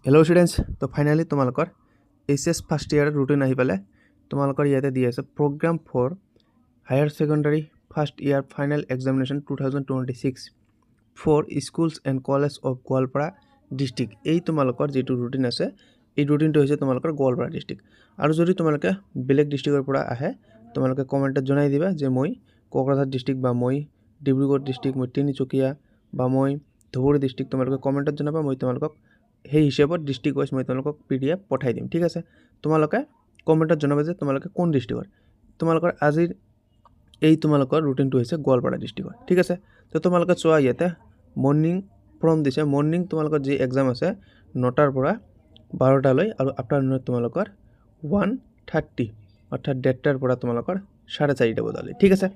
Hello students, तो finally तुम्हारे HS first year routine आहि पाले तुम्हारे इते दी आछे programme for higher secondary first year final examination 2026 for schools and college of Goalpara district. ये तुम्हारे जी रुटीन आछे এই रुटीन तो तुम्हारे गोवालपाड़ा डिस्ट्रिक्ट और जो तुम्हारे बेलेग डिस्ट्रिक्टर आए तुम्हारे कमेंट जनाई दिबा जे मैं कोकराझार डिस्ट्रिक्ट बा मैं डिब्रुगढ़ डिस्ट्रिक्ट मैं तिनिचुकिया बा मैं धुबुरी डिस्ट्रिक्ट तुम्हारे कमेंट जनाबा मैं तुम्हारे সেই হিসাবত ডিস্ট্রিক্ট ওয়াইজ মই তোমালোকক PDF পঠাই দিম। ঠিক আছে, তোমালোকে কমেণ্টত জনাবা যে তোমালোকে কোন ডিস্ট্ৰিক্টৰ। তোমালোকৰ আজিৰ এই তোমালোকৰ ৰুটিনটো হৈছে গোৱালপাৰা ডিস্ট্ৰিক্টৰ। ঠিক আছে, তো তোমালোকে চোৱা ইয়াতে মৰ্নিং ফ্ৰম দিছে। মৰ্নিং তোমালোকৰ যি এক্সাম আছে 9টাৰ পৰা 12টালৈ আৰু আফটাৰনুনত তোমালোকৰ 1:30 অৰ্থাৎ 1:30টাৰ পৰা তোমালোকৰ 4:30 বজালৈ। ঠিক আছে,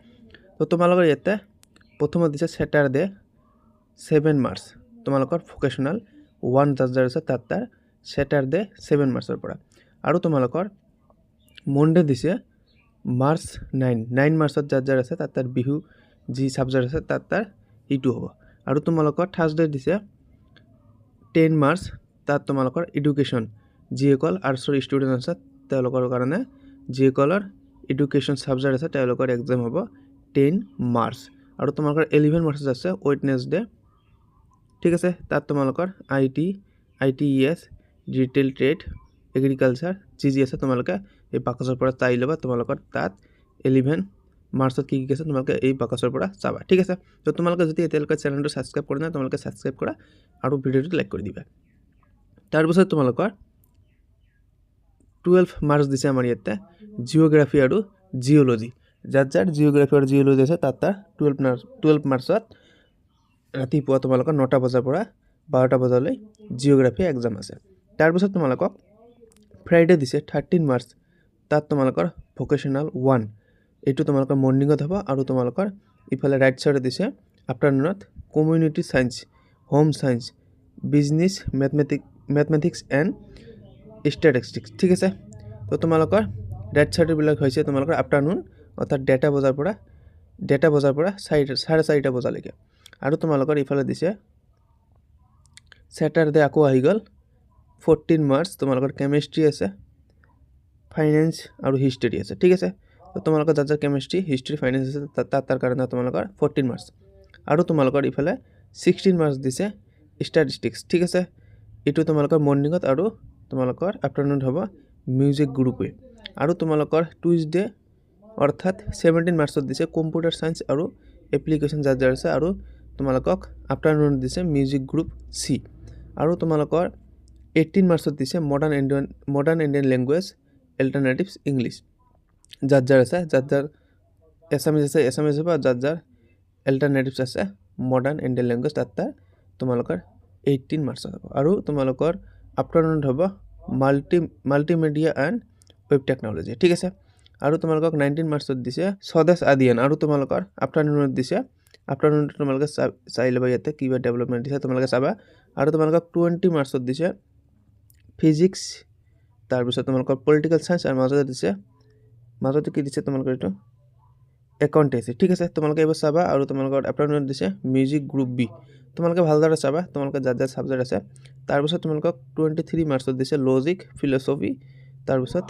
তো তোমালোকৰ ইয়াতে প্ৰথমত দিছে ছেটাৰডে 7 মাৰ্চ তোমালোকৰ ভোকেশ্যনাল 1 যাৰ আছে তাৰ ছেটাৰডে 7 মাৰ্চৰ পৰা। আৰু তোমালোকৰ মনডে দিছে মাৰ্চ 9 মাৰ্চত যাৰ আছে তাৰ বিহু যি ছাবজেক্ট আছে তাৰ ইটো হ'ব। আৰু তোমালোকৰ থাৰ্ছডে দিছে 10 মাৰ্চ তাত তোমালোকৰ এডুকেশ্যন যিসকল আৰ্টছৰ ষ্টুডেণ্ট আছে তেওঁলোকৰ কাৰণে যিসকলৰ এডুকেশ্যন ছাবজেক্ট আছে তেওঁলোকৰ এক্সাম হ'ব 10 মাৰ্চ। আৰু তোমালোকৰ 11 মাৰ্চত আছে ৱেডনেছডে। ঠিক আছে, তাত তোমালোকৰ ITES ৰিটেইল ট্ৰেড এগ্ৰিকালচাৰ যি আছে তোমালোকে এই বাকচৰ পৰা চাই ল'বা। তোমালোকৰ তাত 11 মাৰ্চত কি আছে তোমালোকে এই বাকচৰ পৰা চাবা। ঠিক আছে, তো তোমালোকে যদি এতিয়ালৈকে চেনেলটো ছাবস্ক্ৰাইব কৰা নাই তোমালোকে ছাবস্ক্ৰাইব কৰা আৰু ভিডিঅ'টো লাইক কৰি দিবা। তাৰপিছত তোমালোকৰ 12 মাৰ্চ দিছে আমাৰ ইয়াতে জিঅ'গ্ৰাফি আৰু জিঅ'লজি। যাৰ জিঅ'গ্ৰাফি আৰু জিঅ'লজি আছে তাৰ 12 মাৰ্চত ৰাতিপুৱা তোমালোকৰ 9টা বজাৰ পৰা 12টা বজালৈ জিঅ'গ্ৰাফি এক্সাম আছে। তাৰপিছত তোমালোকক ফ্ৰাইডে দিছে 13 মাৰ্চ তাত তোমালোকৰ ভোকেশ্যনাল 1 এইটো তোমালোকৰ মৰ্নিঙত হ'ব। আৰু তোমালোকৰ ইফালে ৰাইট ছাইডে দিছে আফটাৰনুনত community science, home science, business, mathematics and statistics. ঠিক আছে, তো তোমালোকৰ ৰাইট ছাইডবিলাক হৈছে তোমালোকৰ আফটাৰনুন অৰ্থাৎ 1:30 বজাৰ পৰা 4:30 বজালৈকে। আৰু তোমালোকৰ ইফালে দিছে ছেটাৰডে আকৌ আহি গ'ল 14 মাৰ্চ তোমালোকৰ কেমেষ্ট্ৰি আছে, ফাইনেন্স আৰু হিষ্ট্ৰী আছে। ঠিক আছে, তো তোমালোকৰ যাৰ কেমেষ্ট্ৰি হিষ্ট্ৰী ফাইনেন্স আছে তাৰ কাৰণে তোমালোকৰ 14 মাৰ্চ। আৰু তোমালোকৰ ইফালে 16 মাৰ্চ দিছে ষ্টেটিষ্টিক্স। ঠিক আছে, এইটো তোমালোকৰ মৰ্নিঙত আৰু তোমালোকৰ আফটাৰনুনত হ'ব মিউজিক গ্ৰুপে। আৰু তোমালোকৰ টুইজডে অৰ্থাৎ 17 মাৰ্চত দিছে কম্পিউটাৰ ছায়েন্স আৰু এপ্লিকেশ্যন যাৰ আছে। আৰু তোমালোকক আফটাৰনুনত দিছে মিউজিক গ্ৰুপ চি। আৰু তোমালোকৰ 18 মাৰ্চত দিছে মডাৰ্ণ ইণ্ডিয়ান লেংগুৱেজ এল্টাৰনেটিভছ ইংলিছ। যাৰ আছে যাৰ এছামিজ আছে এছামিজ হ'ব, যাৰ এল্টাৰনেটিভছ আছে মডাৰ্ণ ইণ্ডিয়ান লেংগুৱেজ তাৰ তোমালোকৰ 18 মাৰ্চত হ'ব। আৰু তোমালোকৰ আফটাৰনুনত হ'ব মাল্টিমিডিয়া এণ্ড ৱেব টেকন'লজি। ঠিক আছে, আৰু তোমালোকক 19 মাৰ্চত দিছে স্বদেশ আদিয়ান। আৰু তোমালোকৰ আফটাৰনুনত দিছে আফটাৰনুনত তোমালোকে চাই ল'বা ইয়াতে কিবা ডেভেলপমেণ্ট দিছে তোমালোকে চাবা। আৰু তোমালোকক 20 মাৰ্চত দিছে ফিজিক্স, তাৰপিছত তোমালোকৰ পলিটিকেল ছায়েন্স আৰু মাজতে কি দিছে তোমালোকৰ এইটো একাউণ্টেঞ্চি। ঠিক আছে, তোমালোকে এইবোৰ চাবা। আৰু তোমালোকৰ আফটাৰনুনত দিছে মিউজিক গ্ৰুপ বি। তোমালোকে ভালদৰে চাবা তোমালোকে যাৰ ছাবজেক্ট আছে। তাৰপিছত তোমালোকক 23 মাৰ্চত দিছে লজিক, ফিল'চফি, তাৰপিছত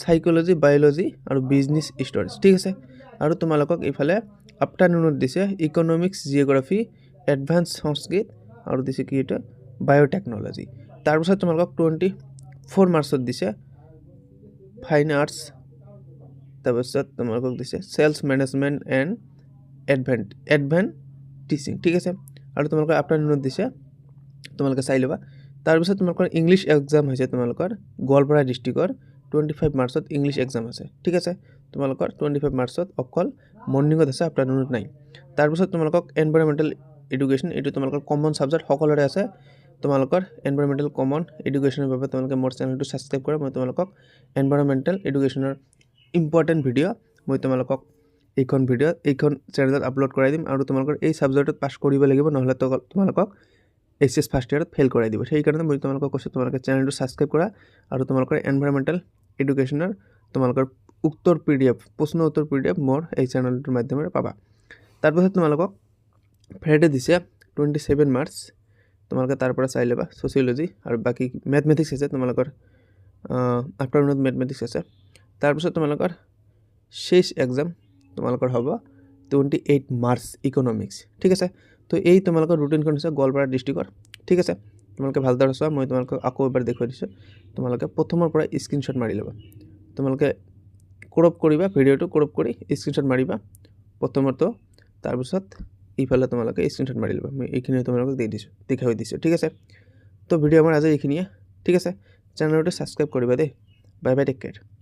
সাইকোলজি, বায়'লজি আৰু বিজনেছ ষ্টডিজ। ঠিক আছে, আৰু তোমালোকক ইফালে আফটাৰনুনত দিছে ইকনমিক্স, জিঅ'গ্ৰাফি, এডভান্স সংস্কৃত আৰু দিছে কি এইটো বায়'টেকন'লজি। তাৰপিছত তোমালোকক 24 মাৰ্চত দিছে ফাইন আৰ্টছ, তাৰপিছত তোমালোকক দিছে sales management and advent teaching. ঠিক আছে, আৰু তোমালোকৰ আফটাৰনুনত দিছে তোমালোকে চাই ল'বা। তাৰপিছত তোমালোকৰ ইংলিছ এক্সাম হৈছে তোমালোকৰ গোৱালপাৰা ডিষ্ট্ৰিক্টৰ 25 মাৰ্চত ইংলিছ এক্সাম আছে। ঠিক আছে, তোমালোকৰ 25 মাৰ্চত অকল মৰ্নিঙত আছে, আফটাৰনুনত নাই। তাৰপিছত তোমালোকক এনভাইৰমেণ্টেল এডুকেশ্যন এইটো তোমালোকৰ কমন ছাবজেক্ট সকলোৰে আছে। তোমালোকৰ এনভাইৰমেণ্টেল কমন এডুকেশ্যনৰ বাবে তোমালোকে মোৰ চেনেলটো ছাবস্ক্ৰাইব কৰা। মই তোমালোকক এনভাইৰমেণ্টেল এডুকেশ্যনৰ ইম্পৰ্টেণ্ট ভিডিঅ' মই তোমালোকক এইখন চেনেলত আপলোড কৰাই দিম। আৰু তোমালোকৰ এই ছাবজেক্টত পাছ কৰিব লাগিব, নহ'লে তোমালোকক এইচএছ ফাৰ্ষ্ট ইয়েৰত ফেইল কৰাই দিব। সেইকাৰণে মই তোমালোকক কৈছোঁ তোমালোকে চেনেলটো ছাবস্ক্ৰাইব কৰা আৰু তোমালোকৰ এনভাইৰমেণ্টেল এডুকেশ্যনৰ তোমালোকৰ প্ৰশ্ন উত্তৰ PDF মোৰ এই চেনেলটোৰ মাধ্যমেৰে পাবা। তাৰপিছত তোমালোকক ফ্ৰাইডে দিছে 27 মাৰ্চ তোমালোকে তাৰ পৰা চাই ল'বা ছ'চিয়লজি আৰু বাকী মেথমেটিক্স আছে তোমালোকৰ আফটাৰনুনত মেথমেটিক্স আছে তাৰপিছত তোমালোকৰ শেষ এক্সাম তোমালোকৰ হ'ব 28 মাৰ্চ ইকনমিক্স ঠিক আছে তো এই তোমালোকৰ ৰুটিনখন হৈছে গোৱালপাৰা ডিষ্ট্ৰিক্টৰ ঠিক আছে তোমালোকে ভালদৰে চোৱা মই তোমালোকক আকৌ এবাৰ দেখুৱাই দিছোঁ তোমালোকে প্ৰথমৰ পৰা স্ক্ৰীনশ্বট মাৰি ল'বা তোমালোকে ক্ৰপ কৰিবা ভিডিঅ'টো ক্ৰপ কৰি স্ক্ৰীনশ্বট মাৰিবা প্ৰথমটো তাৰপিছত ইফালে তোমালোকে স্ক্ৰীনশ্বট মাৰি ল'বা মই এইখিনি তোমালোকক দেখাই দিছোঁ ঠিক আছে তো ভিডিঅ' আমাৰ আজি এইখিনিয়ে ঠিক আছে চেনেলটো ছাবস্ক্ৰাইব কৰিবা দেই বাই বাই টেক কেয়াৰ